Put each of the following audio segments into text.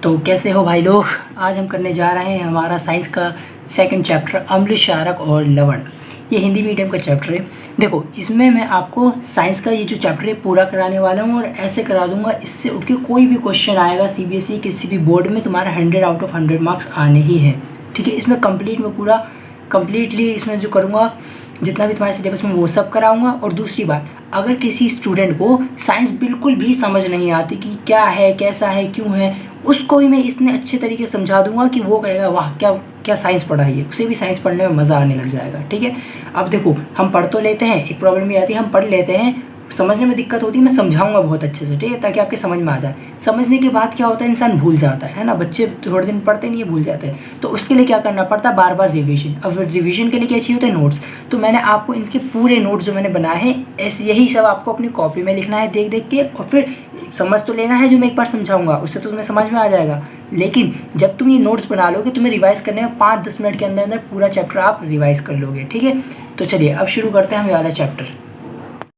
तो कैसे हो भाई लोग। आज हम करने जा रहे हैं हमारा साइंस का सेकंड चैप्टर अम्ल, क्षारक और लवण। ये हिंदी मीडियम का चैप्टर है। देखो, इसमें मैं आपको साइंस का ये जो चैप्टर है पूरा कराने वाला हूँ और ऐसे करा दूंगा, इससे उठ के कोई भी क्वेश्चन आएगा सीबीएसई किसी भी बोर्ड में, तुम्हारा 100 आउट ऑफ 100 मार्क्स आने ही हैं। ठीक है, इसमें कंप्लीटली इसमें जो करूँगा, जितना भी तुम्हारे सिलेबस में वो सब कराऊंगा। और दूसरी बात, अगर किसी स्टूडेंट को साइंस बिल्कुल भी समझ नहीं आती कि क्या है, कैसा है, क्यों है, उसको भी मैं इतने अच्छे तरीके से समझा दूंगा कि वो कहेगा वाह क्या क्या साइंस पढ़ाई है, उसे भी साइंस पढ़ने में मज़ा आने लग जाएगा। ठीक है, अब देखो, हम पढ़ तो लेते हैं, एक प्रॉब्लम ये आती है, हम पढ़ लेते हैं, समझने में दिक्कत होती है, मैं समझाऊंगा बहुत अच्छे से, ठीक है, ताकि आपके समझ में आ जाए। समझने के बाद क्या होता है, इंसान भूल जाता है ना, बच्चे थोड़े दिन पढ़ते नहीं है, भूल जाते हैं। तो उसके लिए क्या करना पड़ता है, बार बार रिवीजन। अब रिवीजन के लिए क्या चाहिए होता है, नोट्स। तो मैंने आपको इनके पूरे नोट्स जो मैंने बनाए हैं, ऐसे यही सब आपको अपनी कॉपी में लिखना है देख देख के, और फिर समझ तो लेना है जो मैं एक बार समझाऊंगा, उससे तो तुम्हें समझ में आ जाएगा। लेकिन जब तुम ये नोट्स बना लोगे, तुम्हें रिवाइज करने में 5-10 मिनट के अंदर अंदर पूरा चैप्टर आप रिवाइज कर लोगे। ठीक है, तो चलिए अब शुरू करते हैं हम वाला चैप्टर।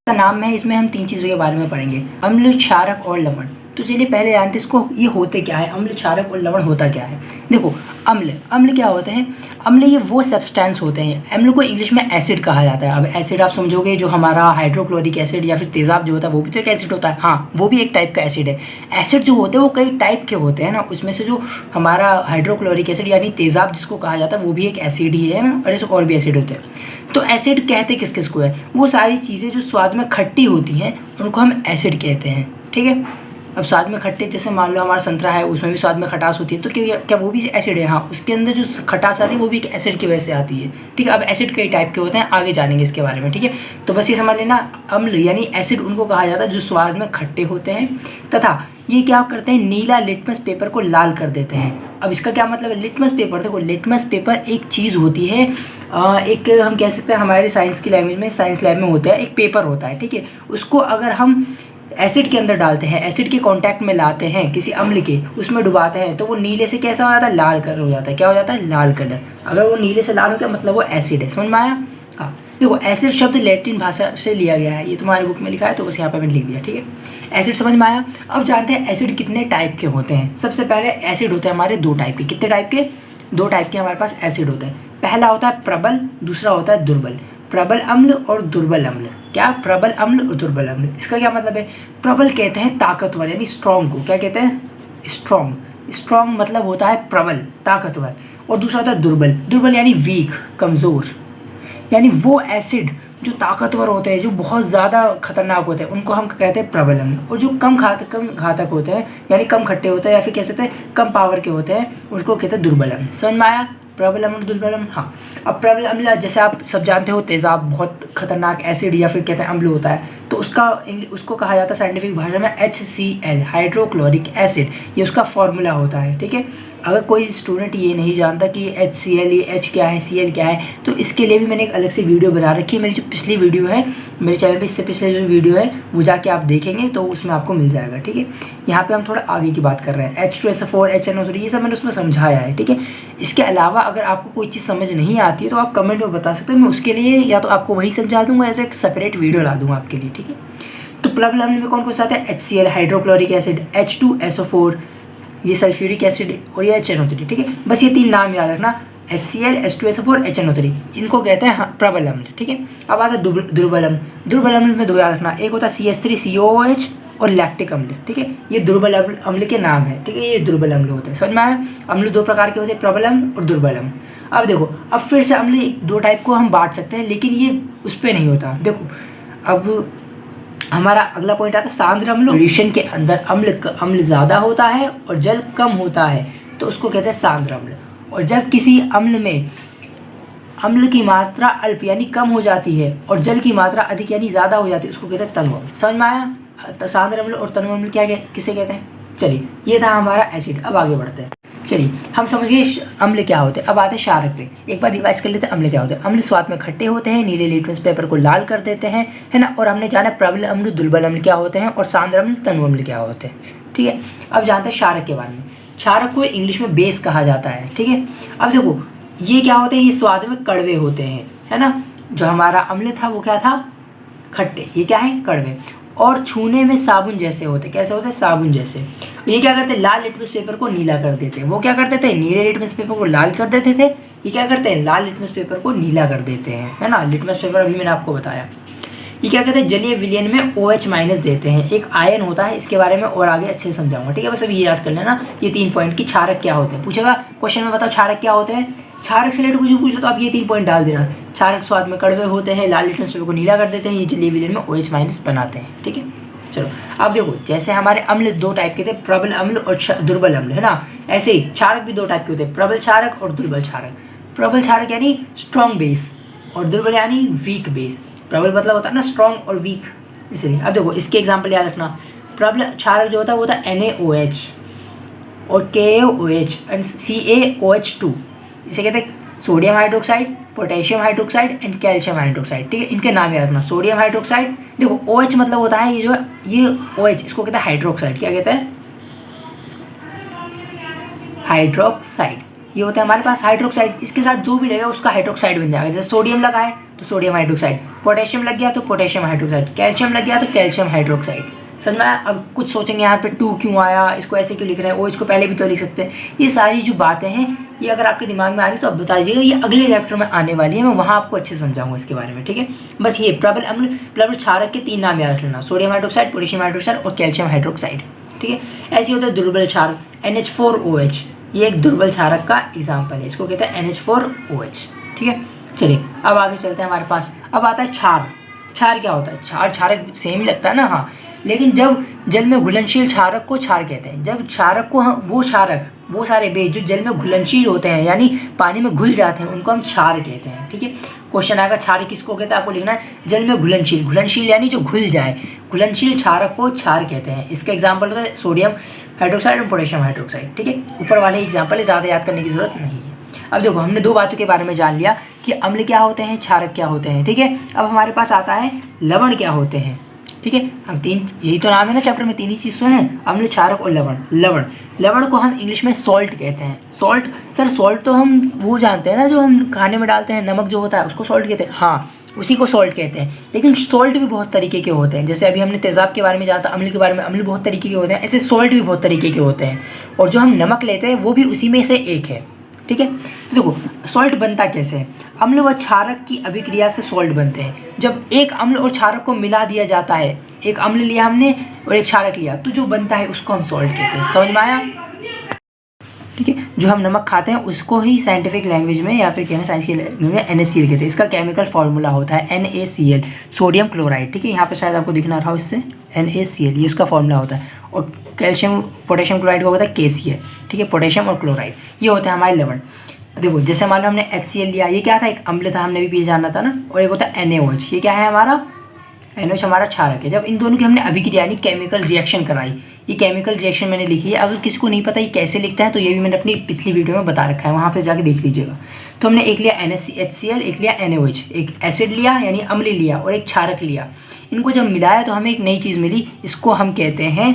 का नाम है, इसमें हम 3 चीज़ों के बारे में पढ़ेंगे, अम्ल, क्षारक और लवण। तो चलिए पहले जानते हैं इसको, ये होते क्या है, अम्ल, क्षारक और लवण होता क्या है। देखो, अम्ल क्या होते हैं। अम्ल ये वो सब्सटेंस होते हैं, अम्ल को इंग्लिश में एसिड कहा जाता है। अब एसिड आप समझोगे, जो हमारा हाइड्रोक्लोरिक एसिड या फिर तेजाब जो होता है वो भी तो एक एसिड होता है। हाँ, वो भी एक टाइप का एसिड है। एसिड जो होते हैं वो कई टाइप के होते हैं ना, उसमें से जो हमारा हाइड्रोक्लोरिक एसिड यानी तेजाब जिसको कहा जाता है वो भी एक एसिड ही है ना, और ऐसे और भी एसिड होते हैं। तो एसिड कहते किस किस को है, वो सारी चीज़ें जो स्वाद में खट्टी होती हैं उनको हम एसिड कहते हैं। ठीक है, अब स्वाद में खट्टे, जैसे मान लो हमारा संतरा है, उसमें भी स्वाद में खटास होती है, तो क्या वो भी एसिड है। हाँ, उसके अंदर जो खटास आती है वो भी एक एसिड की वजह से आती है। ठीक है, अब एसिड कई टाइप के होते हैं, आगे जानेंगे इसके बारे में। ठीक है, तो बस ये समझ लेना, अम्ल यानी एसिड उनको कहा जाता है जो स्वाद में खट्टे होते हैं, तथा ये क्या करते हैं, नीला लिटमस पेपर को लाल कर देते हैं। अब इसका क्या मतलब है, लिटमस पेपर, देखो लिटमस पेपर एक चीज़ होती है, एक हम कह सकते हैं हमारे साइंस की लैंग्वेज में, साइंस लैब में होता है, एक पेपर होता है। ठीक है, उसको अगर हम एसिड के अंदर डालते हैं, एसिड के कांटेक्ट में लाते हैं, किसी अम्ल के उसमें डुबाते हैं, तो वो नीले से कैसा हो जाता है, लाल कलर हो जाता है। क्या हो जाता है, लाल कलर। अगर वो नीले से लाल हो गया मतलब वो एसिड है। समझ में आया। हाँ, देखो, एसिड शब्द लैटिन भाषा से लिया गया है, ये तुम्हारी बुक में लिखा है तो बस यहाँ पे मैंने लिख दिया। ठीक है, एसिड समझ में आया। अब जानते हैं एसिड कितने टाइप के होते हैं। सबसे पहले एसिड होते हैं हमारे 2 टाइप के। कितने टाइप के, 2 टाइप के हमारे पास एसिड होते हैं। पहला होता है प्रबल, दूसरा होता है दुर्बल। प्रबल अम्ल और दुर्बल अम्ल। क्या, प्रबल अम्ल और दुर्बल अम्ल। इसका क्या मतलब है, प्रबल कहते हैं ताकतवर यानी स्ट्रॉन्ग को, क्या कहते हैं, स्ट्रॉन्ग मतलब होता है प्रबल, ताकतवर। और दूसरा होता है दुर्बल, दुर्बल यानी वीक, कमज़ोर। यानी वो एसिड जो ताकतवर होते हैं, जो बहुत ज़्यादा खतरनाक होते हैं, उनको हम कहते हैं प्रबल अम्ल। और जो कम घातक होते हैं, यानी कम खट्टे होते हैं, या फिर कह सकते हैं कम पावर के होते हैं, उसको कहते हैं दुर्बल अम्ल। समझ में आया, प्रबल अम्ल, दुर्बल अम्ल। हाँ, अब प्रबल अम्ल जैसे आप सब जानते हो, तेजाब बहुत खतरनाक एसिड या फिर कहते हैं अम्ल होता है, तो उसको कहा जाता है साइंटिफिक भाषा में HCl, हाइड्रोक्लोरिक एसिड। ये उसका फॉर्मूला होता है। ठीक है, अगर कोई स्टूडेंट ये नहीं जानता कि HCl, ये H क्या है, Cl क्या है, तो इसके लिए भी मैंने एक अलग से वीडियो बना रखी है। मेरी जो पिछली वीडियो है मेरे चैनल पे, इससे पिछले जो वीडियो है वो जाके आप देखेंगे तो उसमें आपको मिल जाएगा। ठीक है, यहाँ पे हम थोड़ा आगे की बात कर रहे हैं, H2SO4, HNO3, ये सब मैंने उसमें समझाया है। ठीक है, इसके अलावा अगर आपको कोई चीज़ समझ नहीं आती है तो आप कमेंट में बता सकते हो, मैं उसके लिए या तो आपको वही समझा दूंगा या तो एक सेपरेट वीडियो ला दूंगा आपके लिए। ठीक है, तो प्रबल अम्ल में कौन कौन सा आता है, HCl, हाइड्रोक्लोरिक एसिड, H2SO4, ये सल्फ्यूरिक एसिड और ये HNO3। ठीक है, बस ये 3 नाम याद रखना, HCl, H2SO4, HNO3, इनको कहते हैं प्रबल अम्ल। ठीक है, अब आता है दुर्बल अम्ल। दुर्बल अम्ल में 2 याद रखना, एक होता है CH3COOH और लैक्टिक अम्ल। ठीक है, ये दुर्बल अम्ल के नाम है। ठीक है, ये दुर्बल अम्ल होते हैं। समझ में आया, अम्ल 2 प्रकार के होते हैं, प्रबल अम्ल और दुर्बल अम्ल। अब देखो, अब फिर से अम्ल 2 टाइप को हम बांट सकते हैं, लेकिन ये उस पर नहीं होता। देखो, अब हमारा अगला पॉइंट आता है सांद्र अम्ल। सॉल्यूशन के अंदर अम्ल ज़्यादा होता है और जल कम होता है, तो उसको कहते हैं सांद्र अम्ल। और जब किसी अम्ल में अम्ल की मात्रा अल्प यानी कम हो जाती है और जल की मात्रा अधिक यानी ज़्यादा हो जाती है, उसको कहते हैं तनु अम्ल। समझ में आया, सांद्र अम्ल और तनु अम्ल किसे कहते हैं। चलिए, ये था हमारा एसिड। अब आगे बढ़ते हैं। चलिए, हम समझ गए अम्ल क्या होते हैं। अब आते हैं क्षारक पे, एक बार रिवाइज कर लेते हैं अम्ल क्या होते हैं। अम्ल स्वाद में खट्टे होते हैं, नीले लिटमस पेपर को लाल कर देते हैं, है ना। और हमने जाना प्रबल अम्ल, दुर्बल अम्ल क्या होते हैं, और सांद्र अम्ल, तनु अम्ल क्या होते हैं। ठीक है, अब जानते हैं क्षारक के बारे में। क्षारक को इंग्लिश में बेस कहा जाता है। ठीक है, अब देखो, ये क्या होते हैं, ये स्वाद में कड़वे होते हैं, है ना। जो हमारा अम्ल था वो क्या था, खट्टे, ये क्या है, कड़वे। और छूने में साबुन जैसे होते, कैसे होते, साबुन जैसे। ये क्या करते हैं, लाल लिटमस पेपर को नीला कर देते हैं। वो क्या करते थे, नीले लिटमस पेपर को लाल कर देते थे। ये क्या करते हैं, लाल लिटमस पेपर को नीला कर देते हैं, है ना। लिटमस पेपर अभी मैंने आपको बताया। ये क्या कहते हैं, जलीय विलयन में OH माइनस देते हैं। एक आयन होता है, इसके बारे में और आगे अच्छे से समझाऊंगा, ठीक है। बस अभी ये याद कर लेना ये 3 पॉइंट की क्षारक क्या होते हैं। पूछेगा क्वेश्चन में, बताओ क्षारक क्या होते हैं। क्षारक से रिलेटेड कुछ पूछ लो तो आप ये 3 पॉइंट डाल देना। क्षारक स्वाद में कड़वे होते हैं, लाल लिटमस पेपर को नीला कर देते हैं, ये जलीय विलयन में OH माइनस बनाते हैं, ठीक है। चलो अब देखो, जैसे हमारे अम्ल 2 टाइप के थे, प्रबल अम्ल और दुर्बल अम्ल, है ना। ऐसे ही क्षारक भी 2 टाइप के होते हैं, प्रबल क्षारक और दुर्बल क्षारक। प्रबल क्षारक यानी स्ट्रॉन्ग बेस और दुर्बल यानी वीक बेस। प्रबल मतलब होता है ना स्ट्रॉन्ग और वीक, इसलिए। अब देखो इसके एग्जाम्पल याद रखना। प्रबल क्षारक जो होता है वो होता है NaOH और KaOH एंड CaOH2। इसे कहते हैं sodium hydroxide, potassium hydroxide and calcium hydroxide, ठीक है। इनके नाम याद रखना। सोडियम हाइड्रोक्साइड, देखो OH मतलब होता है ये OH, इसको कहते हैं हाइड्रोक्साइड। क्या कहते हैं, हाइड्रोक्साइड। ये होता है हमारे पास हाइड्रोक्साइड। इसके साथ जो भी लगेगा उसका हाइड्रोक्साइड बन जाएगा। जैसे सोडियम लगा है तो सोडियम हाइड्रोक्साइड, पोटेशियम लग गया तो पोटेशियम हाइड्रोक्साइड, कैल्शियम लग गया तो कैल्शियम हाइड्रोक्साइड। समझ में आया। अब कुछ सोचेंगे यहाँ पे 2 क्यों आया, इसको ऐसे क्यों लिख रहे हैं, OH को पहले भी तो लिख सकते हैं। ये सारी जो बातें हैं ये अगर आपके दिमाग में आ रही तो आप बता दीजिएगा, ये अगले चैप्टर में आने वाली है, मैं वहाँ आपको अच्छे से समझाऊंगा इसके बारे में, ठीक है। बस ये प्रबल अम्ल प्रबल क्षारक के 3 नाम याद रख लेना, सोडियम हाइड्रोक्साइड, पोटेशियम हाइड्रोक्साइड और कैल्शियम हाइड्रोक्साइड, ठीक है। ऐसे होता है दुर्बल क्षारक NH4OH, ये एक दुर्बल क्षारक का एग्जाम्पल है, इसको कहते हैं NH4OH, ठीक है। चलिए अब आगे चलते हैं। हमारे पास अब आता है क्षार। क्षार क्या होता है, क्षारक सेम ही लगता है ना, हाँ। लेकिन जब जल में घुलनशील क्षारक को क्षार कहते हैं। जब क्षारक को हम वो सारे बेस जो जल में घुलनशील होते हैं यानी पानी में घुल जाते हैं, उनको हम क्षार कहते हैं, ठीक है। क्वेश्चन आएगा क्षार किसको कहते हैं, आपको लिखना है जल में घुलनशील। घुलनशील यानी जो घुल जाए, घुलनशील क्षारक को क्षार कहते हैं। इसका एग्जाम्पल होता है सोडियम हाइड्रोक्साइड और पोटेशियम हाइड्रोक्साइड, ठीक है। ऊपर वाले एग्जाम्पल है, ज़्यादा याद करने की जरूरत नहीं है। अब देखो हमने 2 बातों के बारे में जान लिया कि अम्ल क्या होते हैं, क्षारक क्या होते हैं, ठीक है। अब हमारे पास आता है लवण क्या होते हैं, ठीक है। हम 3, यही तो नाम है ना चैप्टर में, 3 ही चीज़ तो हैं, अम्ल, क्षारक और लवण। लवण को हम इंग्लिश में सॉल्ट कहते हैं। सॉल्ट, सर सॉल्ट तो हम वो जानते हैं ना जो हम खाने में डालते हैं, नमक जो होता है उसको सॉल्ट कहते हैं, हाँ उसी को सॉल्ट कहते हैं। लेकिन सॉल्ट भी बहुत तरीके के होते हैं। जैसे अभी हमने तेज़ाब के बारे में जाना था, अम्ल के बारे में, अम्ल बहुत तरीके के होते हैं, ऐसे सॉल्ट भी बहुत तरीके के होते हैं। और जो हम नमक लेते हैं वो भी उसी में से एक है, ठीक है। देखो सॉल्ट बनता कैसे है, अम्ल व क्षारक की अभिक्रिया से सॉल्ट बनते हैं। जब एक अम्ल और क्षारक को मिला दिया जाता है, एक अम्ल लिया हमने और एक क्षारक लिया, तो जो बनता है उसको हम सॉल्ट कहते हैं। समझ में आया, ठीक है। जो हम नमक खाते हैं उसको ही साइंटिफिक लैंग्वेज में या फिर कहना साइंस की लैंग्वेज में NaCl कहते हैं। इसका केमिकल फार्मूला होता है NaCl, सोडियम क्लोराइड, ठीक है। यहाँ पर शायद आपको दिखना रहा हो, इससे NaCl ये उसका फार्मूला होता है। और कैल्शियम पोटेशियम क्लोराइड का होता है KCl, ठीक है। पोटेशियम और क्लोराइड ये होते हैं हमारे लवण। देखो जैसे मान लो हमने HCl लिया, ये क्या था, एक अम्ल था, हमने भी पीछे जाना था ना। और एक होता है NaOH, ये क्या है हमारा, NaOH हमारा क्षारक है। जब इन दोनों की हमने अभिक्रिया यानी केमिकल रिएक्शन कराई, ये केमिकल रिएक्शन मैंने लिखी है। अगर किसी को नहीं पता ये कैसे लिखता है तो ये भी मैंने अपनी पिछली वीडियो में बता रखा है, वहाँ पे जाके देख लीजिएगा। तो हमने एक लिया HCl, एक लिया NaOH, एक एसिड लिया यानी अम्ल लिया और एक क्षारक लिया। इनको जब मिलाया तो हमें एक नई चीज़ मिली, इसको हम कहते हैं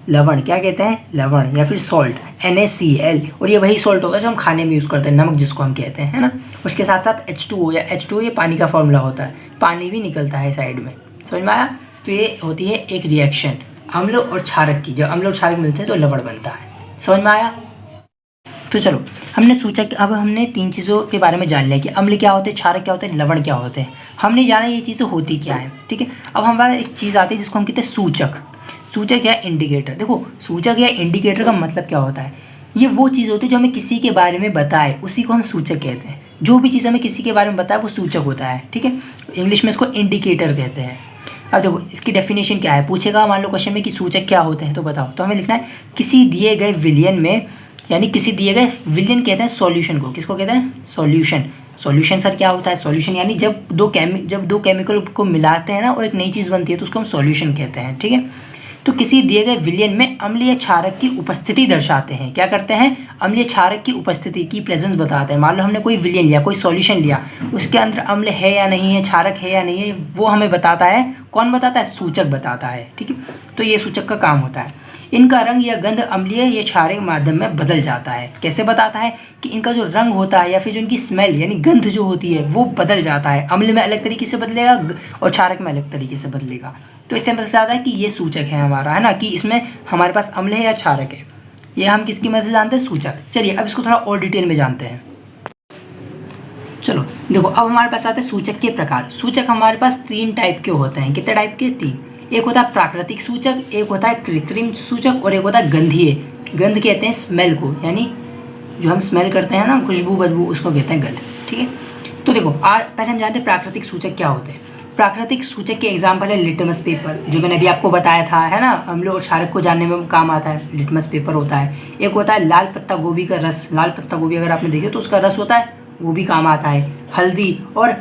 लवण। क्या कहते हैं, लवण या फिर सॉल्ट, NaCl। और ये वही सॉल्ट होता है जो हम खाने में यूज़ करते हैं, नमक जिसको हम कहते हैं, है ना। उसके साथ साथ H2O या H2O ये पानी का फॉर्मूला होता है, पानी भी निकलता है साइड में। समझ में आया। तो ये होती है एक रिएक्शन अम्ल और क्षारक की। जब अम्ल और क्षारक मिलते हैं तो लवण बनता है। समझ में आया। तो चलो हमने सोचा कि अब हमने 3 चीज़ों के बारे में जान लिया कि अम्ल क्या होते हैं, क्षारक क्या होते हैं, लवण क्या होते हैं। हमने जाना ये चीज़ें होती क्या है, ठीक है। अब हमारे एक चीज़ आती है जिसको हम कहते हैं सूचक। सूचक या इंडिकेटर। देखो सूचक या इंडिकेटर का मतलब क्या होता है, ये वो चीज़ होती है जो हमें किसी के बारे में बताए, उसी को हम सूचक कहते हैं। जो भी चीज़ हमें किसी के बारे में बताए वो सूचक होता है, ठीक है। इंग्लिश में इसको इंडिकेटर कहते हैं। अब देखो इसकी डेफिनेशन क्या है, पूछेगा मान लो क्वेश्चन में कि सूचक क्या होते हैं, तो बताओ। तो हमें लिखना है किसी दिए गए विलयन में, यानी किसी दिए गए विलयन कहते हैं सॉल्यूशन को। किसको कहते हैं, सॉल्यूशन। सॉल्यूशन सर क्या होता है, सॉल्यूशन यानी जब दो केमिकल को मिलाते हैं ना और एक नई चीज़ बनती है तो उसको हम सॉल्यूशन कहते हैं, ठीक है। तो किसी दिए गए विलयन में अम्लीय क्षारक की उपस्थिति दर्शाते हैं। क्या करते हैं, अम्लीय क्षारक की उपस्थिति की प्रेजेंस बताते हैं। मान लो हमने कोई विलयन लिया, कोई सॉल्यूशन लिया, उसके अंदर अम्ल है या नहीं है, क्षारक है या नहीं है, वो हमें बताता है। कौन बताता है, सूचक बताता है, ठीक है। तो ये सूचक का काम होता है। इनका रंग या गंध अम्लीय या क्षारक माध्यम में बदल जाता है। कैसे बताता है कि इनका जो रंग होता है या फिर जो इनकी स्मेल यानी गंध जो होती है वो बदल जाता है। अम्ल में अलग तरीके से बदलेगा और क्षारक में अलग तरीके से बदलेगा। तो इससे पता चलता है कि ये सूचक है हमारा, है ना, कि इसमें हमारे पास अम्ल है या क्षारक है। ये हम किसकी मदद से जानते हैं? सूचक। चलिए अब इसको थोड़ा और डिटेल में जानते हैं। चलो देखो, अब हमारे पास आते हैं सूचक के प्रकार। सूचक हमारे पास 3 टाइप के होते हैं। कितने टाइप के? 3। एक होता है प्राकृतिक सूचक, एक होता है कृत्रिम सूचक और एक होता है गंधीय। गंध कहते हैं स्मेल को, यानी जो हम स्मेल करते हैं ना, खुशबू बदबू, उसको कहते हैं गंध। ठीक है, तो देखो आज पहले हम जानते हैं प्राकृतिक सूचक क्या होते हैं। प्राकृतिक सूचक के एग्जाम्पल है लिटमस पेपर, जो मैंने अभी आपको बताया था, है ना, अम्ल और क्षारक को जानने में काम आता है, लिटमस पेपर होता है। एक होता है लाल पत्ता गोभी का रस। लाल पत्ता गोभी अगर आपने देखे तो उसका रस होता है, वो भी काम आता है। हल्दी और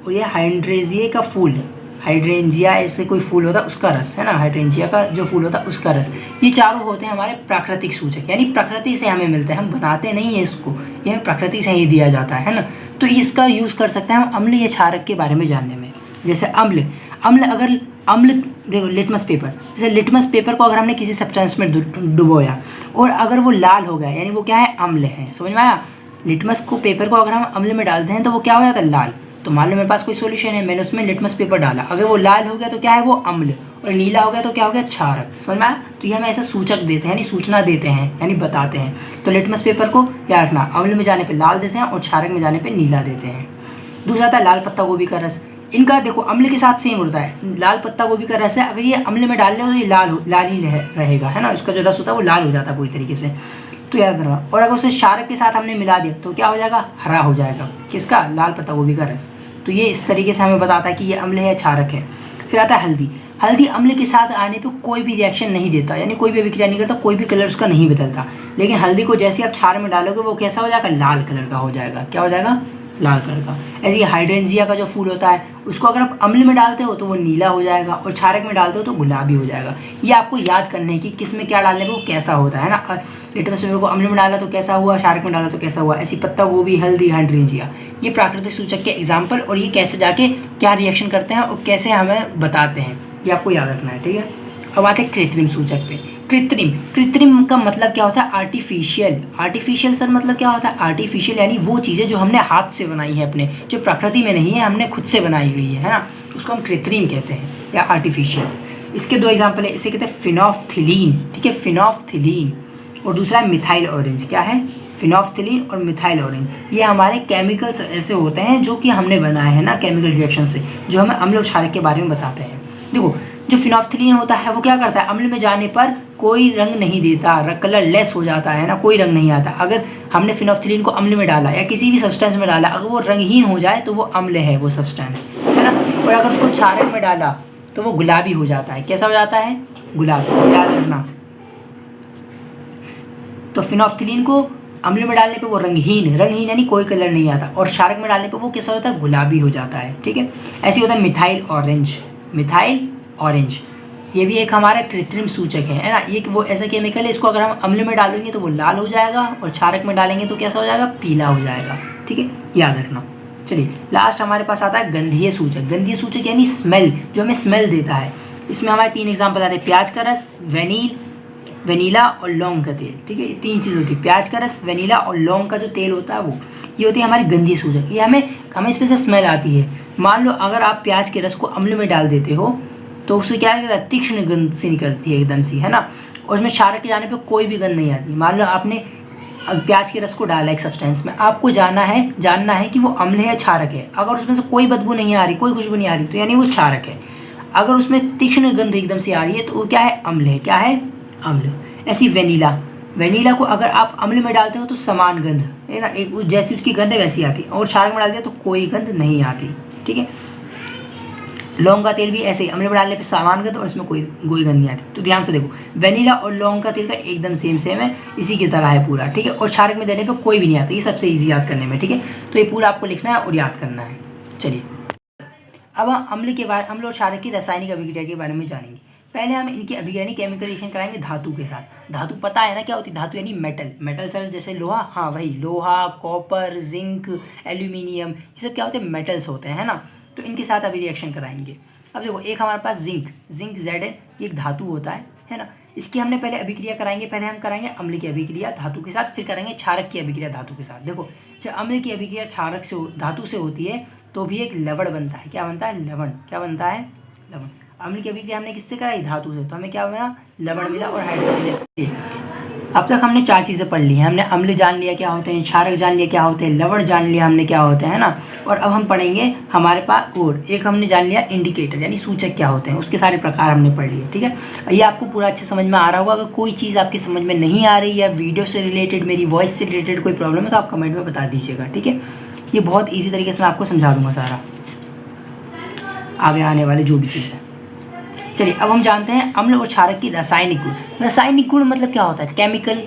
ये हाइड्रेंजिया का फूल, हाइड्रेंजिया ऐसे कोई फूल होता है उसका रस, है ना, हाइड्रेंजिया का जो फूल होता है उसका रस। ये चारों होते हैं हमारे प्राकृतिक सूचक, यानी प्रकृति से हमें मिलते हैं, हम बनाते नहीं हैं इसको, ये हमें प्रकृति से ही दिया जाता है ना। तो इसका यूज़ कर सकते हैं हम अम्ल या क्षारक के बारे में जानने में। जैसे अम्ल, अम्ल देखो लिटमस पेपर, जैसे लिटमस पेपर को अगर हमने किसी सब्सटेंस में डुबोया और अगर वो लाल हो गया, यानी वो क्या है? अम्ल है। समझ में आया? लिटमस को पेपर को अगर हम अम्ल में डालते हैं तो वो क्या हो जाता है? लाल। तो मान लो मेरे पास कोई सॉल्यूशन है, मैंने उसमें लिटमस पेपर डाला, अगर वो लाल हो गया तो क्या है? वो अम्ल। और नीला हो गया तो क्या हो गया? क्षारक। समझ में आया? तो ये हमें ऐसा सूचक देते हैं, यानी सूचना देते हैं, यानी बताते हैं। तो लिटमस पेपर को याद रखना, अम्ल में जाने पर लाल देते हैं और क्षारक में जाने पर नीला देते हैं। दूसरा था लाल पत्ता गोभी का रस। इनका देखो अम्ल के साथ सेम होता है। लाल पत्ता गोभी का रस है, अगर ये अम्ल में डाल रहे हो तो ये लाल ही रहेगा, है ना, इसका जो रस होता है वो लाल हो जाता है पूरी तरीके से। तो याद रखना। और अगर उसे क्षारक के साथ हमने मिला दिया तो क्या हो जाएगा? हरा हो जाएगा। किसका? लाल पत्ता गोभी का रस। तो ये इस तरीके से हमें बताता है कि ये अम्ल है या क्षारक है। फिर आता है हल्दी। हल्दी अम्ल के साथ आने पे कोई भी रिएक्शन नहीं देता, यानी कोई भी अभिक्रिया नहीं करता, कोई भी कलर उसका नहीं बदलता। लेकिन हल्दी को जैसे आप क्षार में डालोगे वो कैसा हो जाएगा? लाल कलर का हो जाएगा। क्या हो जाएगा? लाल कलर का। ऐसे ही हाइड्रेंजिया का जो फूल होता है उसको अगर आप अम्ल में डालते हो तो वो नीला हो जाएगा और क्षारक में डालते हो तो गुलाबी हो जाएगा। ये आपको याद करना है कि किस में क्या डालने पे वो कैसा होता है ना। लिटमस पेपर को अम्ल में डाला तो कैसा हुआ, क्षारक में डाला तो कैसा हुआ। ऐसी पत्ता गोभी, हल्दी, हाइड्रेंजिया, ये प्राकृतिक सूचक के एग्जाम्पल, और ये कैसे जाके क्या रिएक्शन करते हैं और कैसे हमें बताते हैं, ये आपको याद रखना है। ठीक है, अब आते हैं कृत्रिम सूचक पे। कृत्रिम का मतलब क्या होता है? आर्टिफिशियल। आर्टिफिशियल सर मतलब क्या होता है? आर्टिफिशियल यानी वो चीज़ें जो हमने हाथ से बनाई है, अपने जो प्रकृति में नहीं है, हमने खुद से बनाई हुई है ना, उसको हम कृत्रिम कहते हैं या आर्टिफिशियल। इसके 2 एग्जाम्पल है, इसे कहते हैं फिनोफ्थिलीन। ठीक है, फिनोफ्थिलीन। और दूसरा है मिथाइल ऑरेंज। क्या है? फिनोफ्थिलीन और मिथाइल ऑरेंज। ये हमारे केमिकल्स ऐसे होते हैं जो कि हमने बनाए हैं ना, केमिकल रिएक्शन से, जो हमें अम्ल और क्षारक के बारे में बताते हैं। देखो जो फिनोफ्थिलीन होता है वो क्या करता है? अम्ल में जाने पर कोई रंग नहीं देता, कलर लेस हो जाता है ना, कोई रंग नहीं आता। अगर हमने फिनोफ्थिलीन को अम्ल में डाला या किसी भी सब्सटेंस में डाला, अगर वो रंगहीन हो जाए तो वो अम्ल है वो सब्सटेंस, है ना। और अगर उसको क्षारक में डाला तो वो गुलाबी हो जाता है। कैसा हो जाता है? गुलाबी। याद रखना। तो फिनोफ्थिलीन को अम्ल में डालने पे वो रंगहीन यानी कोई कलर नहीं आता, और क्षारक में डालने पे वो कैसा होता है? गुलाबी हो जाता है। ठीक है, ऐसे होता है मिथाइल ऑरेंज। मिथाइल ऑरेंज ये भी एक हमारा कृत्रिम सूचक है ना। ये वो ऐसा केमिकल है, इसको अगर हम अम्ल में डालेंगे तो वो लाल हो जाएगा और क्षारक में डालेंगे तो कैसा हो जाएगा? पीला हो जाएगा। ठीक है, याद रखना। चलिए लास्ट हमारे पास आता है गंधीय सूचक। गंधीय सूचक यानी स्मेल, जो हमें स्मेल देता है। इसमें हमारे 3 एग्जाम्पल आते हैं, प्याज का रस, वेनीला और लौंग का तेल। ठीक है, ये 3 चीज़ होती है, प्याज का रस, वेनीला और लौंग का जो तेल होता है वो, ये होती है हमारी गंधीय सूचक। ये हमें इसमें से स्मेल आती है। मान लो अगर आप प्याज के रस को अम्ल में डाल देते हो तो उससे क्या है? तीक्ष्ण गंध सी निकलती है एकदम सी, है ना। और उसमें क्षारक के जाने पे कोई भी गंध नहीं आती। मान लो आपने प्याज के रस को डाला एक सब्सटेंस में, आपको जानना है कि वो अम्ल है या क्षारक है। अगर उसमें से कोई बदबू नहीं आ रही, कोई खुशबू नहीं आ रही, तो यानी वो क्षारक है। अगर उसमें तीक्ष्ण गंध एकदम से आ रही है तो वो क्या है? अम्ल है। क्या है? अम्ल। ऐसी वेनीला को अगर आप अम्ल में डालते हो तो समान गंध, है ना, एक जैसी उसकी गंध है वैसी आती, और क्षारक में डाल दिया तो कोई गंध नहीं आती। ठीक है, लौंग का तेल भी ऐसे ही अम्ल में डालने पे सामान गंध और इसमें कोई गंध नहीं आती। तो ध्यान से देखो, वेनीला और लौंग का तेल का एकदम सेम है, इसी की तरह है पूरा। ठीक है, और क्षारक में देने पे कोई भी नहीं आता। ये सबसे ईजी याद करने में। ठीक है, तो ये पूरा आपको लिखना है और याद करना है। चलिए अब हम अम्ल और क्षारक की रासायनिक अभिक्रिया के बारे में जानेंगे। पहले हम इनकी अभिक्रिया केमिकल रिएक्शन कराएंगे धातु के साथ। धातु पता है ना क्या होती है? धातु यानी मेटल सर, जैसे लोहा, हाँ वही लोहा, कॉपर, जिंक, एल्यूमिनियम, ये सब क्या होते हैं? मेटल्स होते हैं, है ना। तो इनके साथ अभी रिएक्शन कराएंगे। अब देखो एक हमारे पास जिंक Zn, ये एक धातु होता है ना। इसकी हमने पहले अभिक्रिया कराएंगे। पहले हम कराएंगे अम्ल की अभिक्रिया धातु के साथ, फिर करेंगे क्षारक की अभिक्रिया धातु के साथ। देखो जब अम्ल की अभिक्रिया क्षारक से धातु से होती है तो भी एक लवण बनता है। क्या बनता है? लवण। क्या बनता है? लवण। अम्ल की अभिक्रिया हमने किससे कराई? धातु से, तो हमें क्या मिला? लवण मिला और हाइड्रोजन गैस। अब तक हमने 4 चीज़ें पढ़ ली हैं। हमने अम्ल जान लिया क्या होते हैं, क्षारक जान लिया क्या होते हैं, लवण जान लिया हमने क्या होते हैं, है ना। और अब हम पढ़ेंगे हमारे पास और एक हमने जान लिया इंडिकेटर यानी सूचक क्या होते हैं, उसके सारे प्रकार हमने पढ़ लिए। ठीक है, ये आपको पूरा अच्छे समझ में आ रहा होगा। अगर कोई चीज़ आपकी समझ में नहीं आ रही या वीडियो से रिलेटेड, मेरी वॉइस से रिलेटेड कोई प्रॉब्लम है तो आप कमेंट में बता दीजिएगा। ठीक है, ये बहुत ईजी तरीके से मैं आपको समझा दूंगा सारा आगे आने वाले जो भी चीज़ है। चलिए अब हम जानते हैं अम्ल और क्षारक की रासायनिक गुण। रासायनिक गुण मतलब क्या होता है? केमिकल,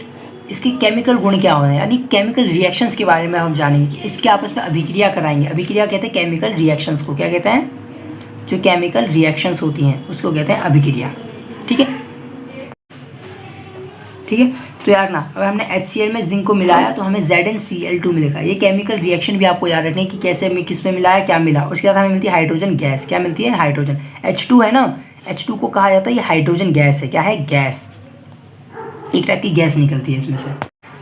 इसके केमिकल गुण क्या होते हैं, यानी केमिकल रिएक्शंस के बारे में हम जानेंगे कि इसके आपस में अभिक्रिया कराएंगे। अभिक्रिया कहते हैं केमिकल रिएक्शंस को, क्या कहते हैं? जो केमिकल रिएक्शंस होती हैं उसको कहते हैं अभिक्रिया। ठीक है, ठीक है। तो यार ना, अगर हमने HCl में जिंक को मिलाया तो हमें ZnCl2 मिलेगा। ये केमिकल रिएक्शन भी आपको याद रखना है कि कैसे में किस में मिलाया, क्या मिला। उसके बाद हमें मिलती है हाइड्रोजन गैस। क्या मिलती है? हाइड्रोजन। H2 है ना, H2 को कहा जाता है ये हाइड्रोजन गैस है। क्या है? गैस, एक टाइप की गैस निकलती है इसमें से।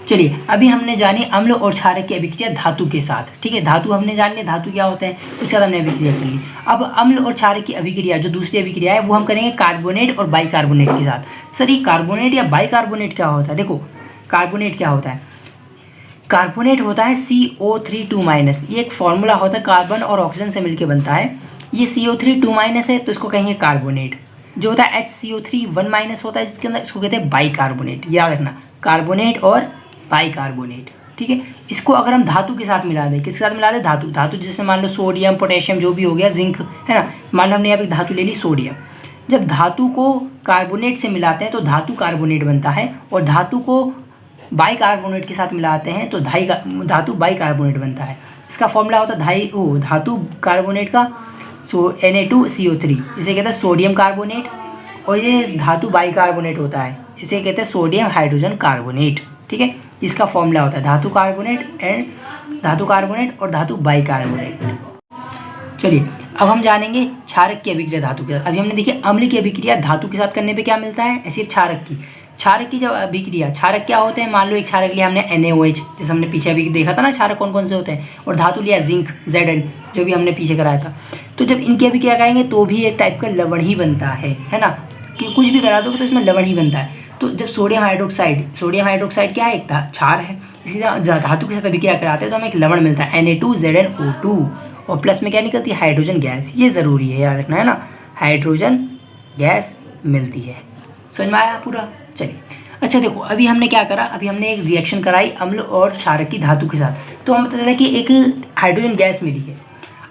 चलिए अभी हमने जानी अम्ल और क्षारक की अभिक्रिया धातु के साथ। ठीक है, धातु हमने जान लिया धातु क्या होते हैं, उसके बाद हमने अभिक्रिया कर ली। अब अम्ल और क्षारक की अभिक्रिया जो दूसरी अभिक्रिया है वो हम करेंगे कार्बोनेट और बाइकार्बोनेट के साथ। सर ये कार्बोनेट या बाइकार्बोनेट क्या होता है? देखो कार्बोनेट क्या होता है? कार्बोनेट होता है CO3 2-। ये एक फॉर्मूला होता है, कार्बन और ऑक्सीजन से मिलकर बनता है। ये CO3 2- है तो इसको कहेंगे कार्बोनेट। जो होता है HCO3 1- होता है जिसके अंदर, इसको कहते हैं बाइकार्बोनेट। याद रखना, कार्बोनेट और बाइकार्बोनेट। ठीक है, इसको अगर हम धातु के साथ मिला दें, किसके साथ मिला दें? धातु। धातु जैसे मान लो सोडियम, पोटेशियम जो भी हो गया, जिंक, है ना। मान लो हमने यहाँ पे धातु ले ली सोडियम। जब धातु को कार्बोनेट से मिलाते हैं तो धातु कार्बोनेट बनता है, और धातु को बाइकार्बोनेट के साथ मिलाते हैं तो धातु बाइकार्बोनेट बनता है। इसका फॉर्मूला होता है धातु कार्बोनेट का Na2CO3, इसे कहते हैं सोडियम कार्बोनेट। और ये धातु बाइकार्बोनेट होता है, इसे कहते हैं सोडियम हाइड्रोजन कार्बोनेट। ठीक है, इसका फॉर्मूला होता है धातु कार्बोनेट और धातु बाइकार्बोनेट। चलिए अब हम जानेंगे क्षारक की अभिक्रिया धातु के साथ। अभी हमने देखिए अम्ल की अभिक्रिया धातु के साथ करने पे क्या मिलता है, ऐसे क्षारक की जब अभिक्रिया, क्षारक क्या होते हैं? मान लो एक क्षारक लिया हमने NaOH, जैसे हमने पीछे अभी देखा था ना क्षारक कौन कौन से होते हैं, और धातु लिया जिंक Zn, जो भी हमने पीछे कराया था। तो जब इनकी अभिक्रिया कराएंगे तो भी एक टाइप का लवण ही बनता है ना, कि कुछ भी करा दोगे तो इसमें लवण ही बनता है। तो जब सोडियम हाइड्रोक्साइड क्या है? एक क्षार है। इसी धातु के साथ अभिक्रिया कराते हैं तो हमें एक लवण मिलता है Na2ZnO2, और प्लस में क्या निकलती है? Hydrogen gas. ये ज़रूरी है याद रखना, है ना, हाइड्रोजन गैस मिलती है। समझ में आया पूरा? चलिए अच्छा देखो, अभी हमने क्या करा, अभी हमने एक रिएक्शन कराई अम्ल और क्षारक की धातु के साथ, तो हमें पता चला कि एक हाइड्रोजन गैस मिली है।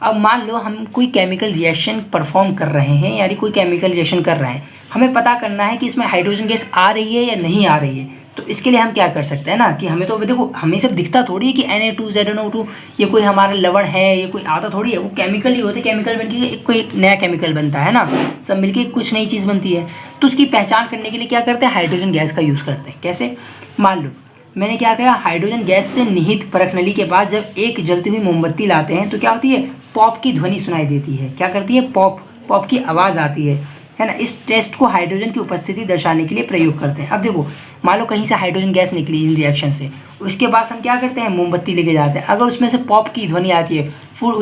अब मान लो हम कोई केमिकल रिएक्शन परफॉर्म कर रहे हैं, यानी कोई केमिकल रिएक्शन कर रहे हैं, हमें पता करना है कि इसमें हाइड्रोजन गैस आ रही है या नहीं आ रही है। तो इसके लिए हम क्या कर सकते हैं ना, कि हमें तो देखो हमें सब दिखता थोड़ी है कि Na2ZnO2 ये कोई हमारा लवण है, ये कोई आता थोड़ी है, वो केमिकल ही होते, केमिकल बन के कोई नया केमिकल बनता है ना, सब मिलके कुछ नई चीज़ बनती है। तो उसकी पहचान करने के लिए क्या करते हैं? हाइड्रोजन गैस का यूज़ करते हैं। कैसे? मान लो मैंने क्या किया, हाइड्रोजन गैस से निहित परखनली के बाद जब एक जलती हुई मोमबत्ती लाते हैं तो क्या होती है? पॉप की ध्वनि सुनाई देती है। क्या करती है? पॉप की आवाज़ आती है ना। इस टेस्ट को हाइड्रोजन की उपस्थिति दर्शाने के लिए प्रयोग करते हैं। अब देखो मान लो कहीं से हाइड्रोजन गैस निकली इन रिएक्शन से, उसके बाद हम क्या करते हैं? मोमबत्ती लेके जाते हैं। अगर उसमें से पॉप की ध्वनि आती है,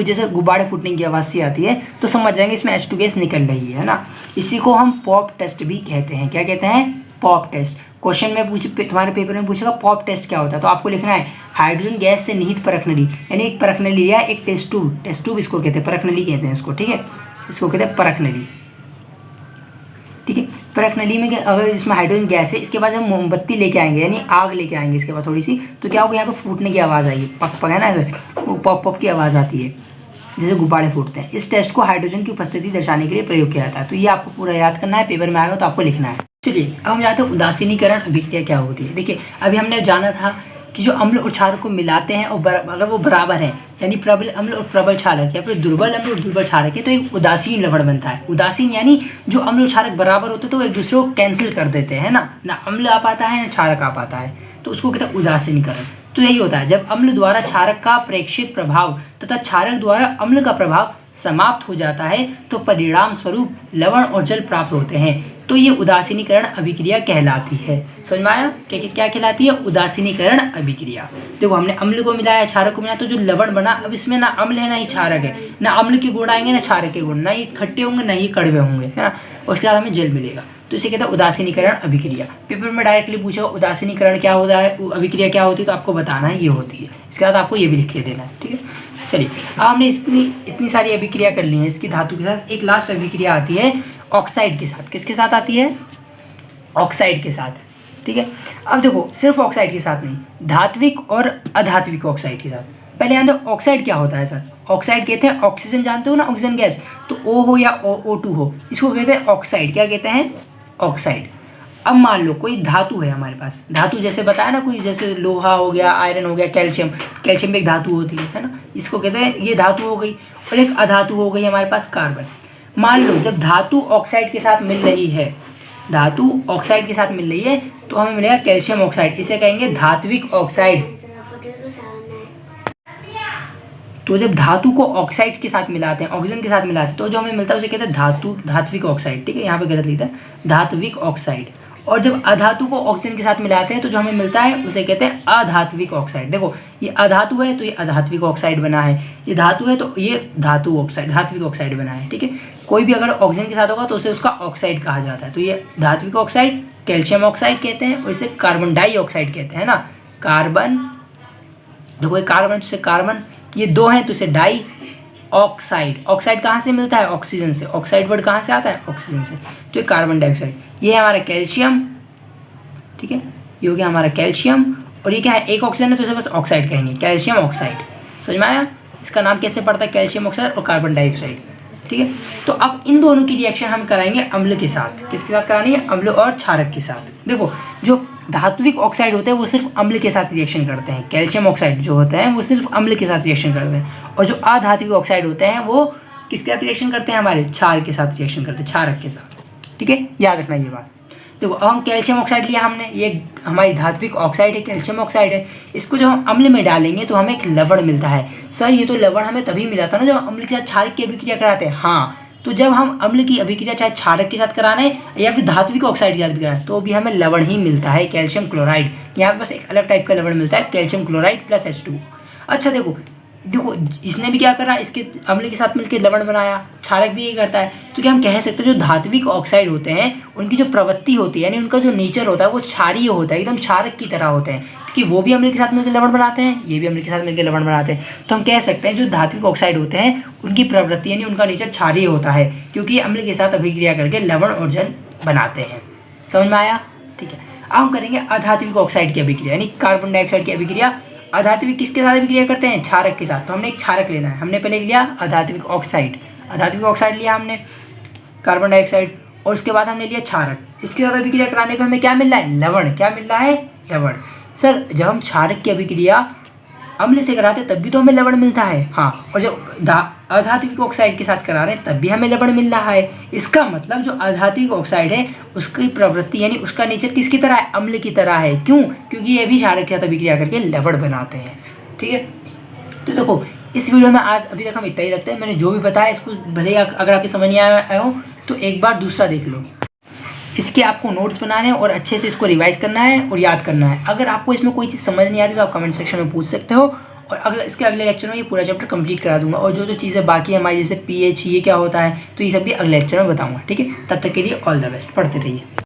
जैसे गुब्बारे फूटने की आवाज़ सी आती है, तो समझ जाएंगे इसमें H2 गैस निकल रही है ना। इसी को हम पॉप टेस्ट भी कहते हैं। क्या कहते हैं? Pop test. क्वेश्चन में तुम्हारे पेपर में पूछेगा पॉप टेस्ट क्या होता है, तो आपको लिखना है हाइड्रोजन गैस से निहित परखनली, यानी एक परखनली लिया, एक टेस्ट ट्यूब इसको कहते हैं, परखनली कहते हैं इसको। ठीक है, इसको कहते हैं परखनली। ठीक है, परखनली में अगर इसमें हाइड्रोजन गैस है, इसके बाद हम मोमबत्ती लेके आएंगे, यानी आग लेके आएंगे इसके बाद थोड़ी सी, तो क्या होगा? यहाँ पे फूटने की आवाज़ आएगी, पक है ना, ऐसे वो पॉप की आवाज़ आती है जैसे गुब्बारे फूटते हैं। इस टेस्ट को हाइड्रोजन की उपस्थिति दर्शाने के लिए प्रयोग किया जाता है। तो ये आपको पूरा याद करना है, पेपर में आएगा तो आपको लिखना है। चलिए अब हम जानते हैं उदासीनीकरण अभिक्रिया क्या होती है। देखिए अभी हमने जाना था कि जो अम्ल और क्षारक को मिलाते हैं और अगर वो बराबर है, यानी प्रबल अम्ल और प्रबल क्षारक, या फिर दुर्बल अम्ल और दुर्बल क्षारक है, तो एक उदासीन लवण बनता है। उदासीन यानी जो अम्ल और क्षारक बराबर होते हैं तो एक दूसरे को कैंसिल कर देते हैं ना अम्ल आ पाता है ना क्षारक आ पाता है, तो उसको कहते हैं उदासीनीकरण। तो यही होता है जब अम्ल द्वारा क्षारक का प्रेक्षित प्रभाव तथा क्षारक द्वारा अम्ल का प्रभाव समाप्त हो जाता है तो परिणाम स्वरूप लवण और जल प्राप्त होते हैं, तो ये उदासीनीकरण अभिक्रिया कहलाती है। समझ में आया? क्या कहलाती है? उदासीनीकरण अभिक्रिया। देखो हमने अम्ल को मिलाया, क्षारक को मिलाया, तो जो लवण बना, अब इसमें ना अम्ल है ना ही क्षारक है, ना अम्ल के गुण आएंगे ना क्षारक के गुण, ना ये खट्टे होंगे ना ही कड़वे होंगे, है ना। उसके बाद हमें जल मिलेगा, तो इसे कहते हैं उदासीनीकरण अभिक्रिया। पेपर में डायरेक्टली पूछेगा उदासीनीकरण क्या होता है, अभिक्रिया क्या होती है, तो आपको बताना है ये होती है। इसके बाद आपको ये भी लिख के देना है, ठीक है। चलिए, अब हमने इतनी सारी अभिक्रिया कर ली है इसकी धातु के साथ। एक लास्ट अभिक्रिया आती है ऑक्साइड के साथ। किसके साथ आती है? ऑक्साइड के साथ, ठीक है। अब देखो सिर्फ ऑक्साइड के साथ नहीं, धात्विक और अधात्विक ऑक्साइड के साथ। पहले यहाँ तो ऑक्साइड क्या होता है सर? ऑक्साइड कहते हैं ऑक्सीजन, जानते हो ना ऑक्सीजन गैस, तो O हो या O2 हो, इसको कहते हैं ऑक्साइड। क्या कहते हैं? ऑक्साइड। अब मान लो कोई धातु है हमारे पास, धातु जैसे बताया ना, कोई जैसे लोहा हो गया, आयरन हो गया, कैल्शियम, कैल्शियम भी एक धातु होती है ना, इसको कहते हैं, ये धातु हो गई। और एक अधातु हो गई हमारे पास कार्बन। मान लो जब धातु ऑक्साइड के साथ मिल रही है, धातु ऑक्साइड के साथ मिल रही है, तो हमें मिलेगा कैल्शियम ऑक्साइड, इसे कहेंगे धात्विक ऑक्साइड। तो जब धातु को ऑक्साइड के साथ मिलाते हैं, ऑक्सीजन के साथ मिलाते हैं, तो जो हमें मिलता है उसे कहते हैं धात्विक ऑक्साइड, ठीक है। यहाँ पे गलत लिखा है, धात्विक ऑक्साइड। और जब अधातु को ऑक्सीजन के साथ मिलाते हैं तो जो हमें मिलता है उसे कहते हैं अधात्विक ऑक्साइड। देखो ये अधातु है तो ये अधात्विक ऑक्साइड बना है, ये धातु है तो ये धातु ऑक्साइड, धात्विक ऑक्साइड बना है, ठीक है। कोई भी अगर ऑक्सीजन के साथ होगा तो उसे उसका ऑक्साइड कहा जाता है। तो ये धात्विक ऑक्साइड कैल्शियम ऑक्साइड कहते हैं, और इसे कार्बन डाइऑक्साइड कहते हैं ना। कार्बन, देखो ये कार्बन, तो इसे कार्बन, ये दो हैं तो इसे डाई ऑक्साइड। ऑक्साइड कहाँ से मिलता है? ऑक्सीजन से। ऑक्साइड वर्ड कहाँ से आता है? ऑक्सीजन से। तो ये कार्बन डाइऑक्साइड, ये है हमारा कैल्शियम, ठीक है। ये हो गया हमारा कैल्शियम, और ये क्या है? एक ऑक्सीजन है तो इसे बस ऑक्साइड कहेंगे, कैल्शियम ऑक्साइड। समझ में आया? इसका नाम कैसे पड़ता है? कैल्शियम ऑक्साइड और कार्बन डाइऑक्साइड, ठीक है। तो अब इन दोनों की रिएक्शन हम कराएंगे अम्ल के साथ। किसके साथ करानी है? अम्ल और क्षारक के साथ। देखो जो धात्विक ऑक्साइड होते हैं वो सिर्फ अम्ल के साथ रिएक्शन करते हैं, कैल्शियम ऑक्साइड जो होते हैं वो सिर्फ अम्ल के साथ रिएक्शन करते हैं, और जो अधात्विक ऑक्साइड होते हैं वो किसके साथ रिएक्शन करते हैं? हमारे क्षार के साथ रिएक्शन करते हैं, क्षारक के साथ, ठीक है। याद रखना ये बात। देखो अब हम कैल्शियम ऑक्साइड लिया हमने, ये हमारी धात्विक ऑक्साइड है, कैल्शियम ऑक्साइड है। इसको जब हम अम्ल में डालेंगे तो हमें एक लवण मिलता है। सर ये तो लवण हमें तभी मिला था ना जब अम्ल के साथ क्षारक की अभिक्रिया कराते हैं। हाँ, तो जब हम अम्ल की अभिक्रिया चाहे क्षारक के साथ कराना है या फिर धात्विक ऑक्साइड के साथ भी कराना है तो भी हमें लवण ही मिलता है, कैल्शियम क्लोराइड। यहाँ पे बस एक अलग टाइप का लवण मिलता है, कैल्शियम क्लोराइड प्लस H2। अच्छा देखो इसने भी क्या करा, इसके अम्ल के साथ मिलकर लवण बनाया, क्षारक भी यही करता है। तो क्या हम कह सकते हैं जो धात्विक ऑक्साइड होते हैं उनकी जो प्रवृत्ति होती है, यानी उनका जो नेचर होता है वो क्षारीय होता है, एकदम क्षारक की तरह होते हैं, क्योंकि वो भी अम्ल के साथ मिलकर लवण बनाते हैं, ये भी अम्ल के साथ मिलकर लवण बनाते हैं। तो हम कह सकते हैं जो धात्विक ऑक्साइड होते हैं उनकी प्रवृत्ति यानी उनका नेचर क्षारीय होता है, क्योंकि अम्ल के साथ अभिक्रिया करके लवण और जल बनाते हैं। समझ में आया? ठीक है। अब हम करेंगे अधात्विक ऑक्साइड की अभिक्रिया, यानी कार्बन डाइऑक्साइड की अभिक्रिया। अधात्विक किसके साथ अभिक्रिया करते हैं? क्षारक के साथ। तो हमने एक क्षारक लेना है, हमने पहले लिया अधात्विक ऑक्साइड, अधात्विक ऑक्साइड लिया हमने, कार्बन डाइऑक्साइड, और उसके बाद हमने लिया क्षारक। इसके साथ अभिक्रिया कराने पे हमें क्या मिल रहा है? लवण। क्या मिल रहा है? लवण। सर जब हम क्षारक की अभिक्रिया अम्ल से कराते तब भी तो हमें लवण मिलता है। हाँ, और जब अधात्विक ऑक्साइड के साथ करा रहे हैं तब भी हमें लवण मिल रहा है। इसका मतलब जो अधात्विक ऑक्साइड है उसकी प्रवृत्ति यानी उसका नेचर किसकी तरह है? अम्ल की तरह है। क्यों? क्योंकि ये भी क्षारक के साथ अभिक्रिया करके लवण बनाते हैं, ठीक है। तो देखो इस वीडियो में आज अभी तक हम इतना ही रखते हैं। मैंने जो भी बताया इसको भले ही अगर आपकी समझ नहीं आया हो तो एक बार दूसरा देख लो। इसके आपको नोट्स बनाने हैं और अच्छे से इसको रिवाइज करना है और याद करना है। अगर आपको इसमें कोई चीज़ समझ नहीं आती तो आप कमेंट सेक्शन में पूछ सकते हो, और इसके अगले लेक्चर में ये पूरा चैप्टर कंप्लीट करा दूंगा। और जो चीज़ें बाकी है हमारी जैसे pH ये क्या होता है तो ये सब भी अगले लेक्चर में बताऊंगा, ठीक है। तब तक के लिए ऑल द बेस्ट, पढ़ते रहिए।